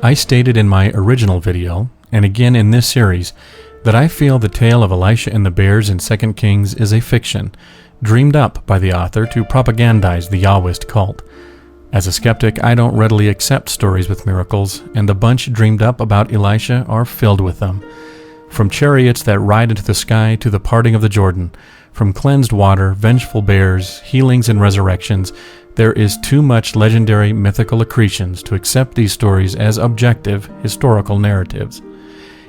I stated in my original video, and again in this series, that I feel the tale of Elisha and the bears in 2 Kings is a fiction, dreamed up by the author to propagandize the Yahwist cult. As a skeptic, I don't readily accept stories with miracles, and the bunch dreamed up about Elisha are filled with them. From chariots that ride into the sky to the parting of the Jordan, from cleansed water, vengeful bears, healings and resurrections, there is too much legendary mythical accretions to accept these stories as objective historical narratives.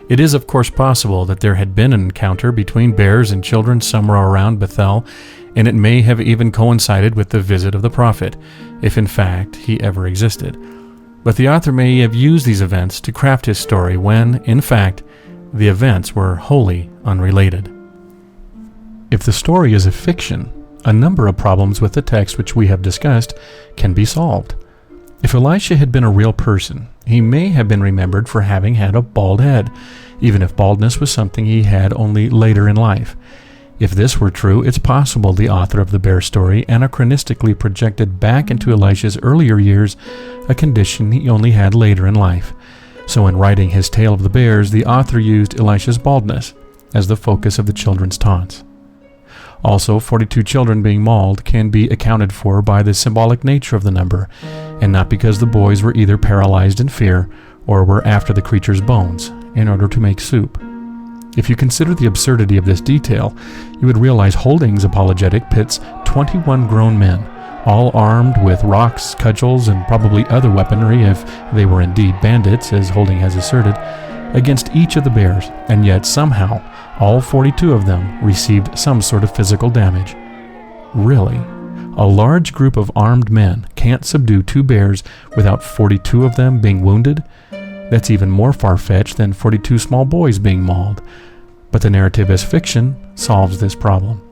It is of course possible that there had been an encounter between bears and children somewhere around Bethel, and it may have even coincided with the visit of the prophet, if in fact he ever existed. But the author may have used these events to craft his story when, in fact, the events were wholly unrelated. If the story is a fiction, a number of problems with the text which we have discussed can be solved. If Elisha had been a real person, he may have been remembered for having had a bald head, even if baldness was something he had only later in life. If this were true, it's possible the author of the bear story anachronistically projected back into Elisha's earlier years a condition he only had later in life. So in writing his tale of the bears, the author used Elisha's baldness as the focus of the children's taunts. Also, 42 children being mauled can be accounted for by the symbolic nature of the number, and not because the boys were either paralyzed in fear or were after the creature's bones in order to make soup. If you consider the absurdity of this detail, you would realize Holding's apologetic pits 21 grown men, all armed with rocks, cudgels, and probably other weaponry if they were indeed bandits, as Holding has asserted, against each of the bears, and yet somehow all 42 of them received some sort of physical damage. Really? A large group of armed men can't subdue 2 bears without 42 of them being wounded? That's even more far-fetched than 42 small boys being mauled. But the narrative as fiction solves this problem.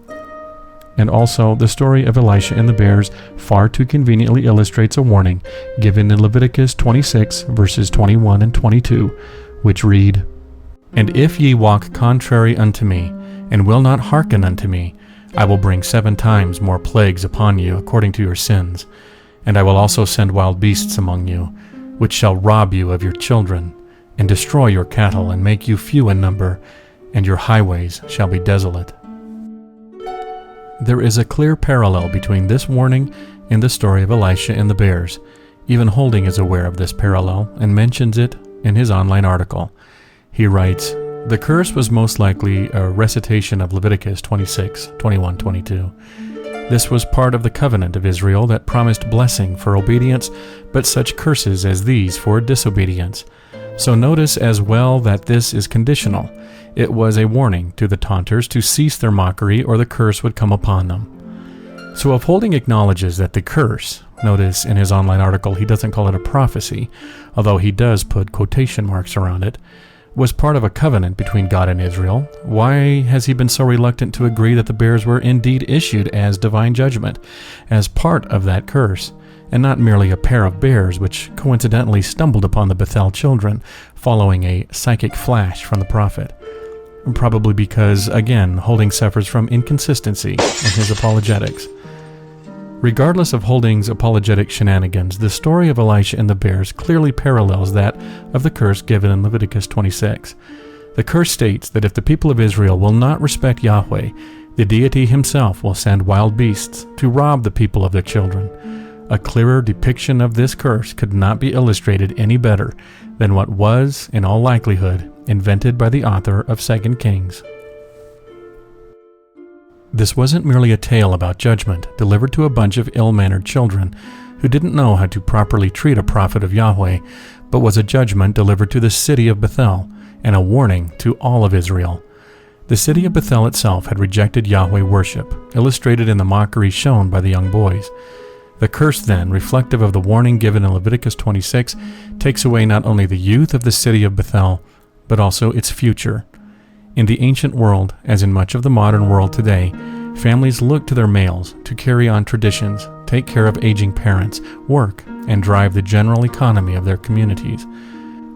And also, the story of Elisha and the bears far too conveniently illustrates a warning given in Leviticus 26, verses 21 and 22, which read, "And if ye walk contrary unto me, and will not hearken unto me, I will bring 7 times more plagues upon you according to your sins. And I will also send wild beasts among you, which shall rob you of your children, and destroy your cattle, and make you few in number, and your highways shall be desolate." There is a clear parallel between this warning and the story of Elisha and the bears. Even Holding is aware of this parallel and mentions it in his online article. He writes, "The curse was most likely a recitation of Leviticus 26, 21, 22. This was part of the covenant of Israel that promised blessing for obedience, but such curses as these for disobedience. So notice as well that this is conditional. It was a warning to the taunters to cease their mockery or the curse would come upon them." So if Holding acknowledges that the curse, notice in his online article he doesn't call it a prophecy, although he does put quotation marks around it, was part of a covenant between God and Israel, why has he been so reluctant to agree that the bears were indeed issued as divine judgment, as part of that curse, and not merely a pair of bears which coincidentally stumbled upon the Bethel children following a psychic flash from the prophet? Probably because, again, Holding suffers from inconsistency in his apologetics. Regardless of Holding's apologetic shenanigans, the story of Elisha and the bears clearly parallels that of the curse given in Leviticus 26. The curse states that if the people of Israel will not respect Yahweh, the deity himself will send wild beasts to rob the people of their children. A clearer depiction of this curse could not be illustrated any better than what was, in all likelihood, invented by the author of 2 Kings. This wasn't merely a tale about judgment delivered to a bunch of ill-mannered children who didn't know how to properly treat a prophet of Yahweh, but was a judgment delivered to the city of Bethel and a warning to all of Israel. The city of Bethel itself had rejected Yahweh worship, illustrated in the mockery shown by the young boys. The curse then, reflective of the warning given in Leviticus 26, takes away not only the youth of the city of Bethel, but also its future. In the ancient world, as in much of the modern world today, families look to their males to carry on traditions, take care of aging parents, work, and drive the general economy of their communities.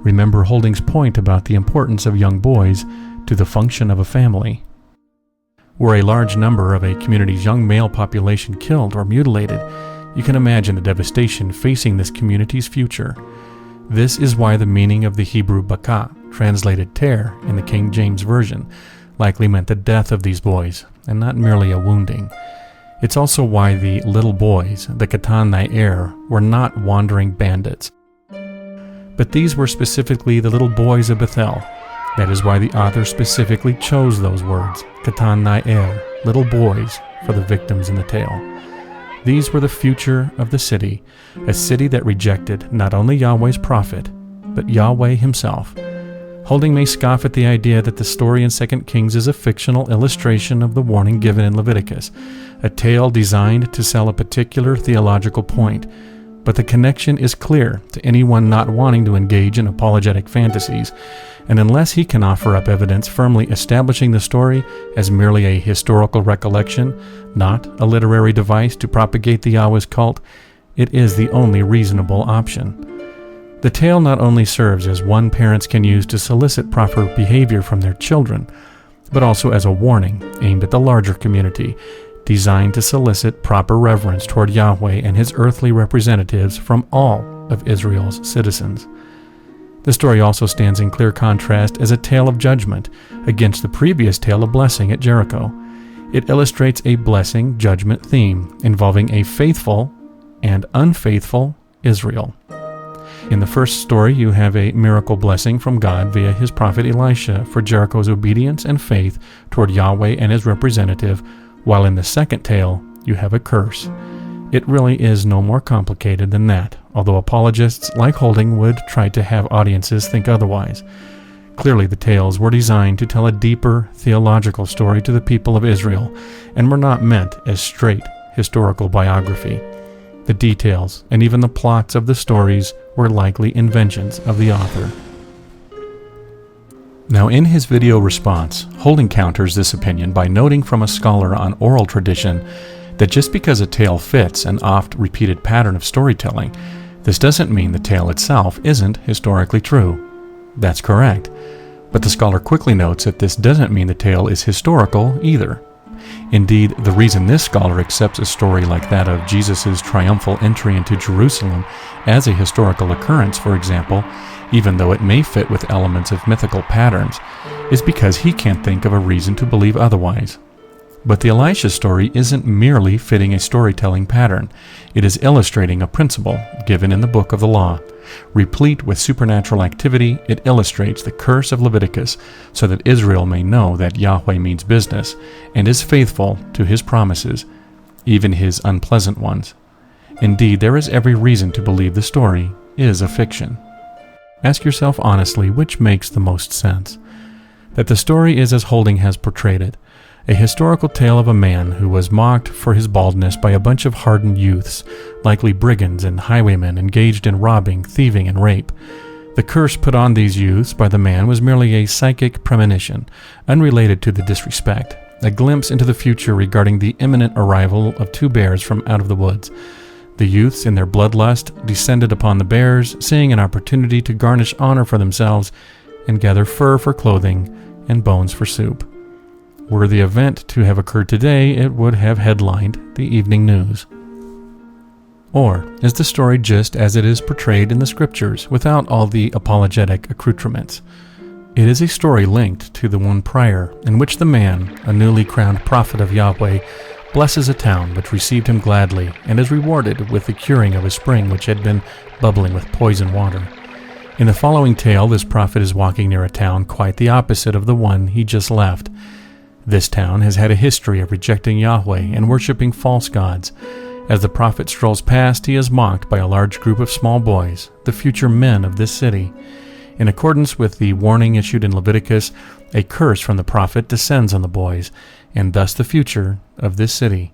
Remember Holding's point about the importance of young boys to the function of a family. Were a large number of a community's young male population killed or mutilated, you can imagine the devastation facing this community's future. This is why the meaning of the Hebrew baka, translated tear in the King James Version, likely meant the death of these boys, and not merely a wounding. It's also why the little boys, the katan na'er, were not wandering bandits. But these were specifically the little boys of Bethel. That is why the author specifically chose those words, katan na'er, little boys, for the victims in the tale. These were the future of the city, a city that rejected not only Yahweh's prophet, but Yahweh himself. Holding may scoff at the idea that the story in 2 Kings is a fictional illustration of the warning given in Leviticus, a tale designed to sell a particular theological point. But the connection is clear to anyone not wanting to engage in apologetic fantasies, and unless he can offer up evidence firmly establishing the story as merely a historical recollection, not a literary device to propagate the Yahweh's cult, it is the only reasonable option. The tale not only serves as one parents can use to solicit proper behavior from their children, but also as a warning aimed at the larger community, designed to solicit proper reverence toward Yahweh and his earthly representatives from all of Israel's citizens. The story also stands in clear contrast as a tale of judgment against the previous tale of blessing at Jericho. It illustrates a blessing-judgment theme involving a faithful and unfaithful Israel. In the first story, you have a miracle blessing from God via his prophet Elisha for Jericho's obedience and faith toward Yahweh and his representative, while in the second tale, you have a curse. It really is no more complicated than that, although apologists like Holding would try to have audiences think otherwise. Clearly, the tales were designed to tell a deeper theological story to the people of Israel, and were not meant as straight historical biography. The details, and even the plots of the stories, were likely inventions of the author. Now, in his video response, Holding counters this opinion by noting from a scholar on oral tradition that just because a tale fits an oft-repeated pattern of storytelling, this doesn't mean the tale itself isn't historically true. That's correct, but the scholar quickly notes that this doesn't mean the tale is historical either. Indeed, the reason this scholar accepts a story like that of Jesus' triumphal entry into Jerusalem as a historical occurrence, for example, even though it may fit with elements of mythical patterns, is because he can't think of a reason to believe otherwise. But the Elisha story isn't merely fitting a storytelling pattern. It is illustrating a principle given in the book of the law. Replete with supernatural activity, it illustrates the curse of Leviticus so that Israel may know that Yahweh means business and is faithful to his promises, even his unpleasant ones. Indeed, there is every reason to believe the story is a fiction. Ask yourself honestly which makes the most sense. That the story is as Holding has portrayed it, a historical tale of a man who was mocked for his baldness by a bunch of hardened youths, likely brigands and highwaymen engaged in robbing, thieving, and rape. The curse put on these youths by the man was merely a psychic premonition, unrelated to the disrespect, a glimpse into the future regarding the imminent arrival of two bears from out of the woods. The youths, in their bloodlust, descended upon the bears, seeing an opportunity to garnish honor for themselves and gather fur for clothing and bones for soup. Were the event to have occurred today, it would have headlined the evening news. Or is the story just as it is portrayed in the scriptures, without all the apologetic accoutrements? It is a story linked to the one prior, in which the man, a newly crowned prophet of Yahweh, blesses a town which received him gladly, and is rewarded with the curing of a spring which had been bubbling with poison water. In the following tale, this prophet is walking near a town quite the opposite of the one he just left. This town has had a history of rejecting Yahweh and worshiping false gods. As the prophet strolls past, he is mocked by a large group of small boys, the future men of this city. In accordance with the warning issued in Leviticus, a curse from the prophet descends on the boys, and thus the future of this city.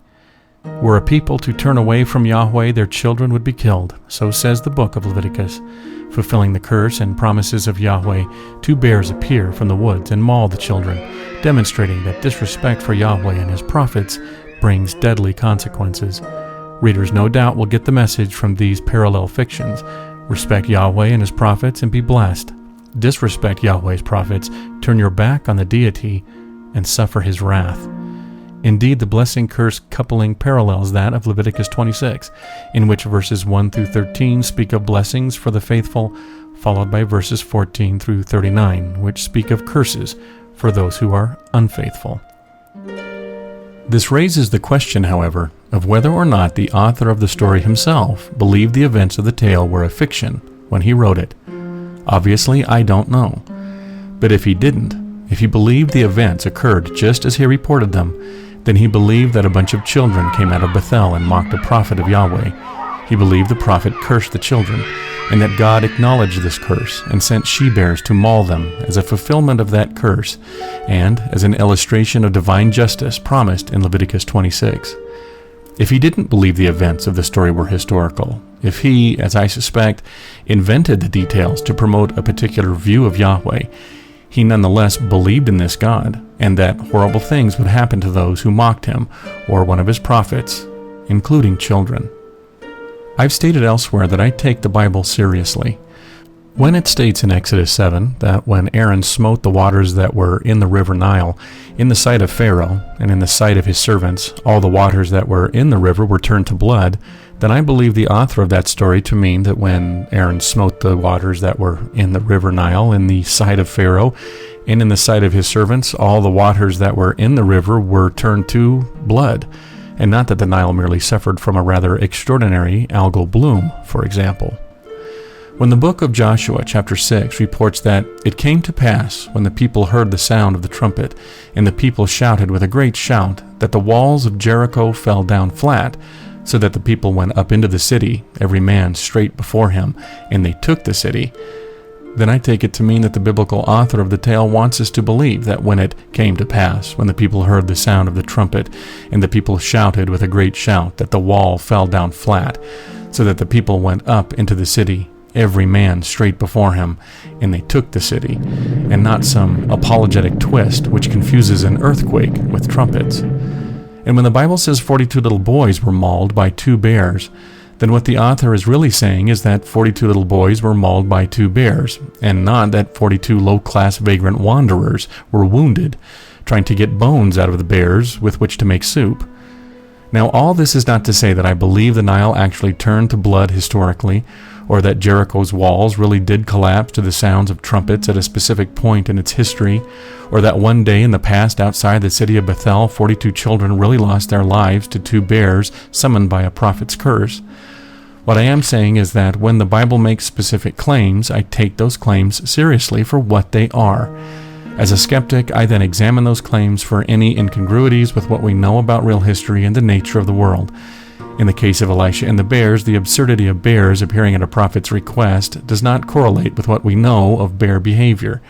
Were a people to turn away from Yahweh, their children would be killed, so says the book of Leviticus. Fulfilling the curse and promises of Yahweh, two bears appear from the woods and maul the children, demonstrating that disrespect for Yahweh and his prophets brings deadly consequences. Readers no doubt will get the message from these parallel fictions. Respect Yahweh and his prophets and be blessed. Disrespect Yahweh's prophets, turn your back on the deity, and suffer his wrath. Indeed, the blessing-curse coupling parallels that of Leviticus 26, in which verses 1 through 13 speak of blessings for the faithful, followed by verses 14 through 39, which speak of curses for those who are unfaithful. This raises the question, however, of whether or not the author of the story himself believed the events of the tale were a fiction when he wrote it. Obviously, I don't know. But if he didn't, if he believed the events occurred just as he reported them, then he believed that a bunch of children came out of Bethel and mocked a prophet of Yahweh. He believed the prophet cursed the children, and that God acknowledged this curse and sent she-bears to maul them as a fulfillment of that curse, and as an illustration of divine justice promised in Leviticus 26. If he didn't believe the events of the story were historical, if he, as I suspect, invented the details to promote a particular view of Yahweh, he nonetheless believed in this God, and that horrible things would happen to those who mocked him or one of his prophets, including children. I've stated elsewhere that I take the Bible seriously. When it states in Exodus 7 that when Aaron smote the waters that were in the river Nile, in the sight of Pharaoh and in the sight of his servants, all the waters that were in the river were turned to blood, then I believe the author of that story to mean that when Aaron smote the waters that were in the river Nile, in the sight of Pharaoh and in the sight of his servants, all the waters that were in the river were turned to blood, and not that the Nile merely suffered from a rather extraordinary algal bloom, for example. When the book of Joshua, chapter 6, reports that it came to pass, when the people heard the sound of the trumpet, and the people shouted with a great shout, that the walls of Jericho fell down flat, so that the people went up into the city, every man straight before him, and they took the city, then I take it to mean that the biblical author of the tale wants us to believe that when it came to pass, when the people heard the sound of the trumpet, and the people shouted with a great shout, that the wall fell down flat, so that the people went up into the city, every man straight before him, and they took the city, and not some apologetic twist which confuses an earthquake with trumpets. And when the Bible says 42 little boys were mauled by 2 bears, then what the author is really saying is that 42 little boys were mauled by 2 bears, and not that 42 low-class vagrant wanderers were wounded, trying to get bones out of the bears with which to make soup. Now, all this is not to say that I believe the Nile actually turned to blood historically, or that Jericho's walls really did collapse to the sounds of trumpets at a specific point in its history, or that one day in the past outside the city of Bethel, 42 children really lost their lives to 2 bears summoned by a prophet's curse. What I am saying is that when the Bible makes specific claims, I take those claims seriously for what they are. As a skeptic, I then examine those claims for any incongruities with what we know about real history and the nature of the world. In the case of Elisha and the bears, the absurdity of bears appearing at a prophet's request does not correlate with what we know of bear behavior.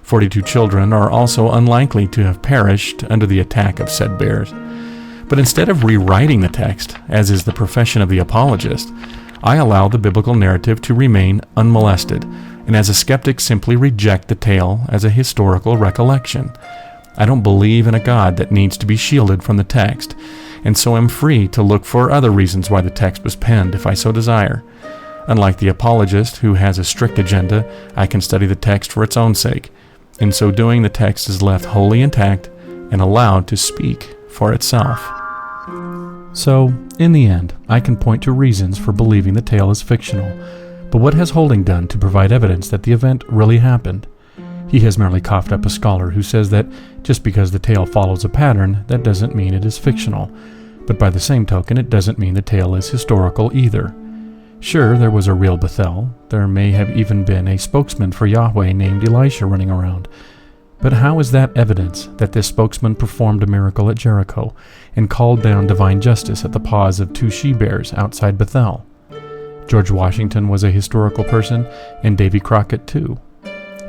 42 children are also unlikely to have perished under the attack of said bears. But instead of rewriting the text, as is the profession of the apologist, I allow the biblical narrative to remain unmolested, and as a skeptic simply reject the tale as a historical recollection. I don't believe in a God that needs to be shielded from the text, and so am free to look for other reasons why the text was penned if I so desire. Unlike the apologist, who has a strict agenda, I can study the text for its own sake. In so doing, the text is left wholly intact and allowed to speak for itself. So, in the end, I can point to reasons for believing the tale is fictional, but what has Holding done to provide evidence that the event really happened? He has merely coughed up a scholar who says that just because the tale follows a pattern, that doesn't mean it is fictional, but by the same token, it doesn't mean the tale is historical either. Sure, there was a real Bethel. There may have even been a spokesman for Yahweh named Elisha running around. But how is that evidence that this spokesman performed a miracle at Jericho and called down divine justice at the paws of 2 she-bears outside Bethel? George Washington was a historical person, and Davy Crockett too.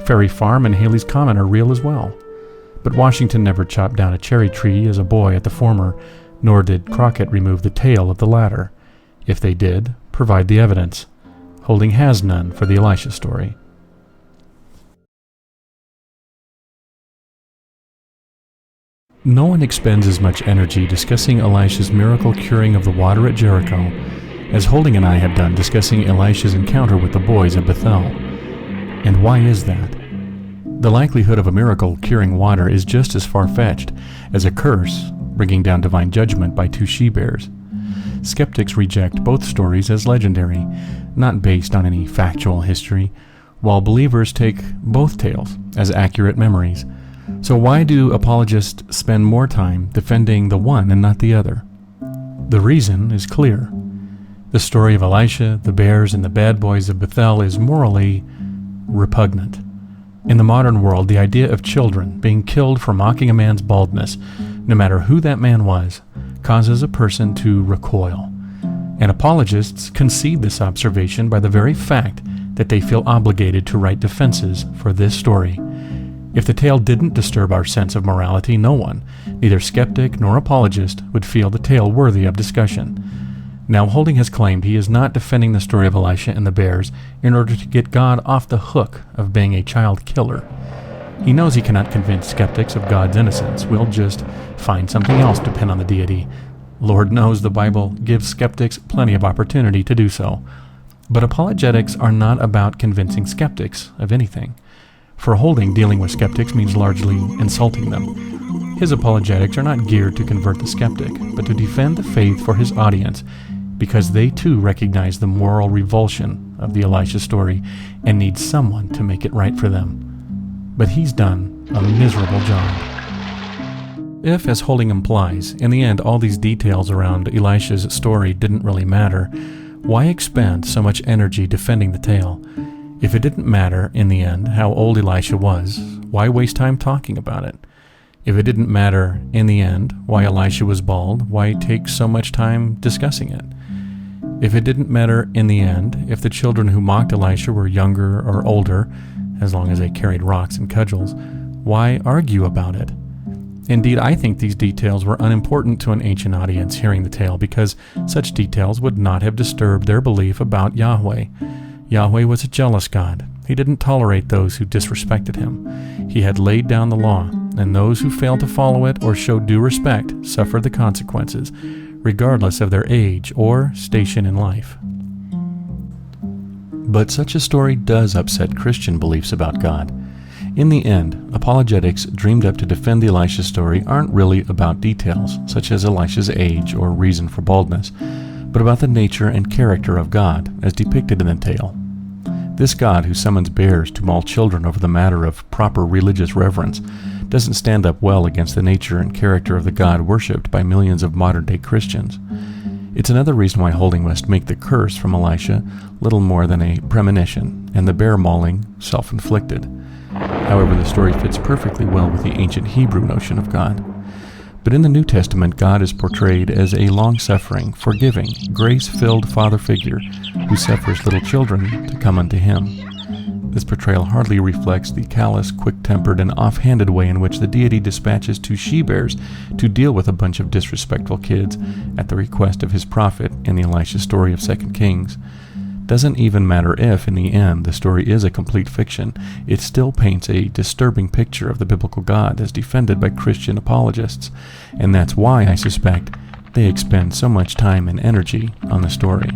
Ferry Farm and Haley's Common are real as well. But Washington never chopped down a cherry tree as a boy at the former, nor did Crockett remove the tail of the latter. If they did, provide the evidence. Holding has none for the Elisha story. No one expends as much energy discussing Elisha's miracle curing of the water at Jericho as Holding and I have done discussing Elisha's encounter with the boys at Bethel. And why is that? The likelihood of a miracle curing water is just as far-fetched as a curse bringing down divine judgment by 2 she-bears. Skeptics reject both stories as legendary, not based on any factual history, while believers take both tales as accurate memories. So why do apologists spend more time defending the one and not the other? The reason is clear. The story of Elisha, the bears, and the bad boys of Bethel is morally repugnant. In the modern world, the idea of children being killed for mocking a man's baldness, no matter who that man was, causes a person to recoil. And apologists concede this observation by the very fact that they feel obligated to write defenses for this story. If the tale didn't disturb our sense of morality, no one, neither skeptic nor apologist, would feel the tale worthy of discussion. Now, Holding has claimed he is not defending the story of Elisha and the bears in order to get God off the hook of being a child killer. He knows he cannot convince skeptics of God's innocence. We'll just find something else to pin on the deity. Lord knows the Bible gives skeptics plenty of opportunity to do so. But apologetics are not about convincing skeptics of anything. For Holding, dealing with skeptics means largely insulting them. His apologetics are not geared to convert the skeptic, but to defend the faith for his audience, because they too recognize the moral revulsion of the Elisha story and need someone to make it right for them. But he's done a miserable job. If, as Holding implies, in the end all these details around Elisha's story didn't really matter, why expend so much energy defending the tale? If it didn't matter, in the end, how old Elisha was, why waste time talking about it? If it didn't matter, in the end, why Elisha was bald, why take so much time discussing it? If it didn't matter, in the end, if the children who mocked Elisha were younger or older, as long as they carried rocks and cudgels, why argue about it? Indeed, I think these details were unimportant to an ancient audience hearing the tale, because such details would not have disturbed their belief about Yahweh. Yahweh was a jealous God. He didn't tolerate those who disrespected him. He had laid down the law, and those who failed to follow it or show due respect suffered the consequences, regardless of their age or station in life. But such a story does upset Christian beliefs about God. In the end, apologetics dreamed up to defend the Elisha story aren't really about details, such as Elisha's age or reason for baldness, but about the nature and character of God, as depicted in the tale. This God who summons bears to maul children over the matter of proper religious reverence doesn't stand up well against the nature and character of the God worshipped by millions of modern-day Christians. It's another reason why Holding must make the curse from Elisha little more than a premonition, and the bear mauling self-inflicted. However, the story fits perfectly well with the ancient Hebrew notion of God. But in the New Testament, God is portrayed as a long-suffering, forgiving, grace-filled father figure who suffers little children to come unto him. This portrayal hardly reflects the callous, quick-tempered, and off-handed way in which the deity dispatches 2 she-bears to deal with a bunch of disrespectful kids at the request of his prophet in the Elisha story of 2 Kings. Doesn't even matter if, in the end, the story is a complete fiction. It still paints a disturbing picture of the biblical God as defended by Christian apologists, and that's why I suspect they expend so much time and energy on the story.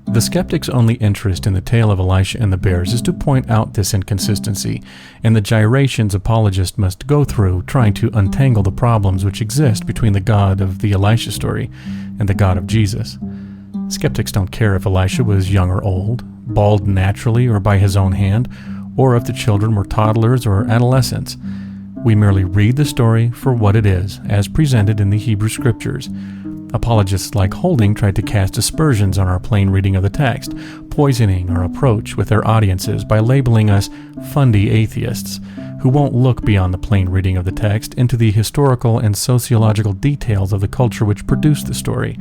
The skeptic's only interest in the tale of Elisha and the bears is to point out this inconsistency and the gyrations apologists must go through trying to untangle the problems which exist between the God of the Elisha story and the God of Jesus. Skeptics don't care if Elisha was young or old, bald naturally or by his own hand, or if the children were toddlers or adolescents. We merely read the story for what it is, as presented in the Hebrew Scriptures. Apologists like Holding tried to cast aspersions on our plain reading of the text, poisoning our approach with their audiences by labeling us fundy atheists, who won't look beyond the plain reading of the text into the historical and sociological details of the culture which produced the story,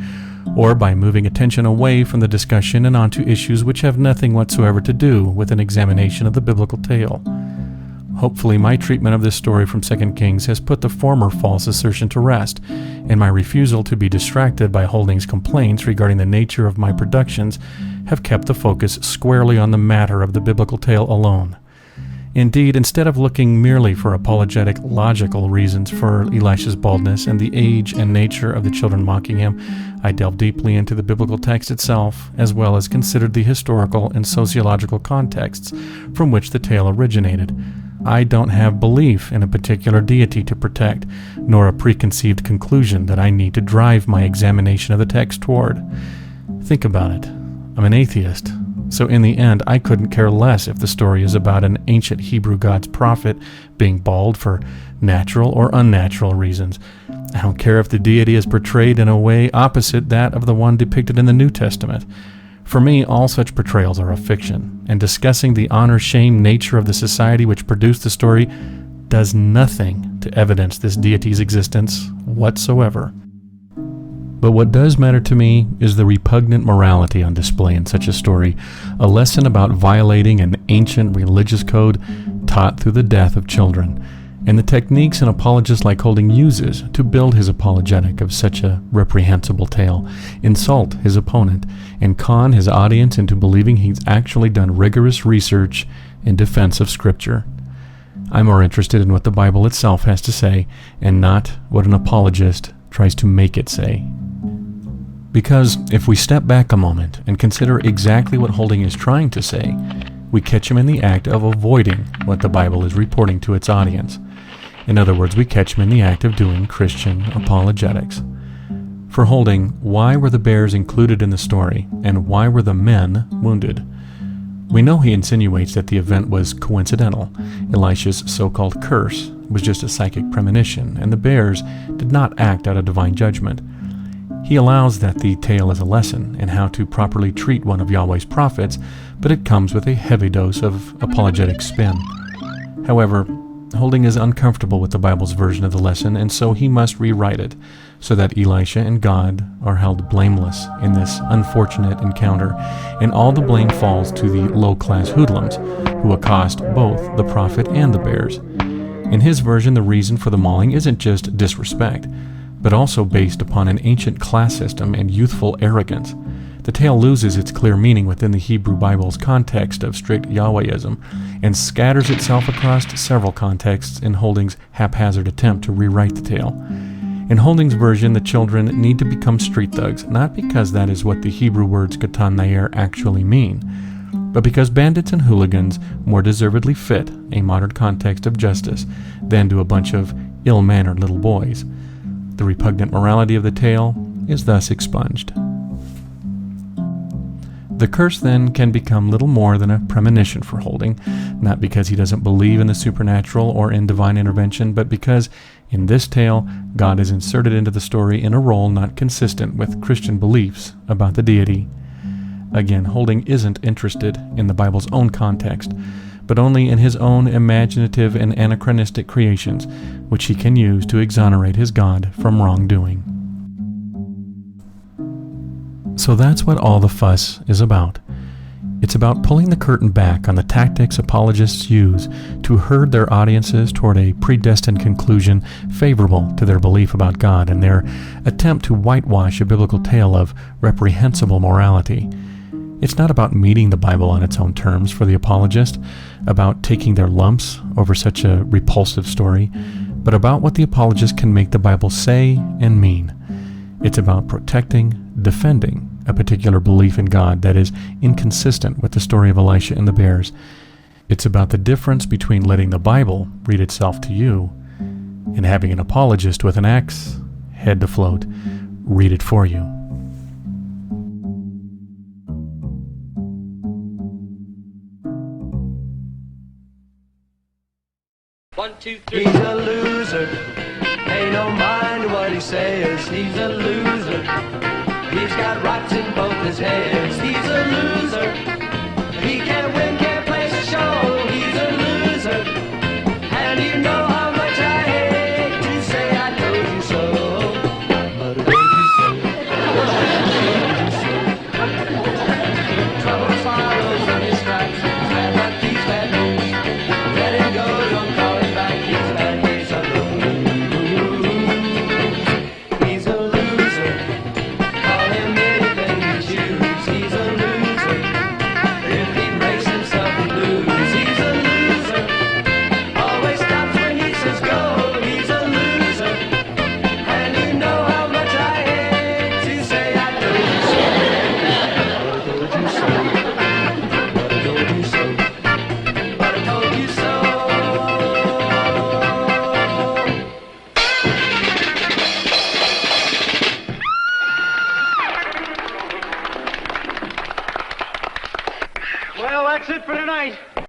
or by moving attention away from the discussion and onto issues which have nothing whatsoever to do with an examination of the biblical tale. Hopefully my treatment of this story from 2 Kings has put the former false assertion to rest, and my refusal to be distracted by Holding's complaints regarding the nature of my productions have kept the focus squarely on the matter of the biblical tale alone. Indeed, instead of looking merely for apologetic, logical reasons for Elisha's baldness and the age and nature of the children mocking him, I delved deeply into the biblical text itself, as well as considered the historical and sociological contexts from which the tale originated. I don't have belief in a particular deity to protect, nor a preconceived conclusion that I need to drive my examination of the text toward. Think about it. I'm an atheist, so in the end I couldn't care less if the story is about an ancient Hebrew god's prophet being bald for natural or unnatural reasons. I don't care if the deity is portrayed in a way opposite that of the one depicted in the New Testament. For me, all such portrayals are a fiction, and discussing the honor-shame nature of the society which produced the story does nothing to evidence this deity's existence whatsoever. But what does matter to me is the repugnant morality on display in such a story, a lesson about violating an ancient religious code taught through the death of children, and the techniques an apologist like Holding uses to build his apologetic of such a reprehensible tale, insult his opponent, and con his audience into believing he's actually done rigorous research in defense of Scripture. I'm more interested in what the Bible itself has to say, and not what an apologist tries to make it say. Because if we step back a moment and consider exactly what Holding is trying to say, we catch him in the act of avoiding what the Bible is reporting to its audience. In other words, we catch him in the act of doing Christian apologetics. For Holding, why were the bears included in the story, and why were the men wounded? We know he insinuates that the event was coincidental. Elisha's so-called curse was just a psychic premonition, and the bears did not act out of divine judgment. He allows that the tale is a lesson in how to properly treat one of Yahweh's prophets, but it comes with a heavy dose of apologetic spin. However, Holding is uncomfortable with the Bible's version of the lesson, and so he must rewrite it, so that Elisha and God are held blameless in this unfortunate encounter, and all the blame falls to the low-class hoodlums, who accost both the prophet and the bears. In his version, the reason for the mauling isn't just disrespect, but also based upon an ancient class system and youthful arrogance. The tale loses its clear meaning within the Hebrew Bible's context of strict Yahwehism, and scatters itself across several contexts in Holding's haphazard attempt to rewrite the tale. In Holding's version, the children need to become street thugs, not because that is what the Hebrew words katan nair actually mean, but because bandits and hooligans more deservedly fit a modern context of justice than do a bunch of ill-mannered little boys. The repugnant morality of the tale is thus expunged. The curse then can become little more than a premonition for Holding, not because he doesn't believe in the supernatural or in divine intervention, but because in this tale God is inserted into the story in a role not consistent with Christian beliefs about the deity. Again, Holding isn't interested in the Bible's own context, but only in his own imaginative and anachronistic creations, which he can use to exonerate his God from wrongdoing. So that's what all the fuss is about. It's about pulling the curtain back on the tactics apologists use to herd their audiences toward a predestined conclusion favorable to their belief about God and their attempt to whitewash a biblical tale of reprehensible morality. It's not about meeting the Bible on its own terms for the apologist, about taking their lumps over such a repulsive story, but about what the apologist can make the Bible say and mean. It's about protecting, defending a particular belief in God that is inconsistent with the story of Elisha and the bears. It's about the difference between letting the Bible read itself to you and having an apologist with an axe, head to float, read it for you. One, two, three. He's a loser. Ain't no mind what he says. He's a loser. He's got rocks in both his hands. He's a loser. He can't win, can't place a show. He's a loser. And you know how much I hate to say I told you so. But I told you so. I told you so. Trouble follows on his stripes. Bad luck, he's bad news. Let him go, don't call him back. He's bad, he's a loser. He's a loser. Call him anything you choose. He's a that's it for tonight.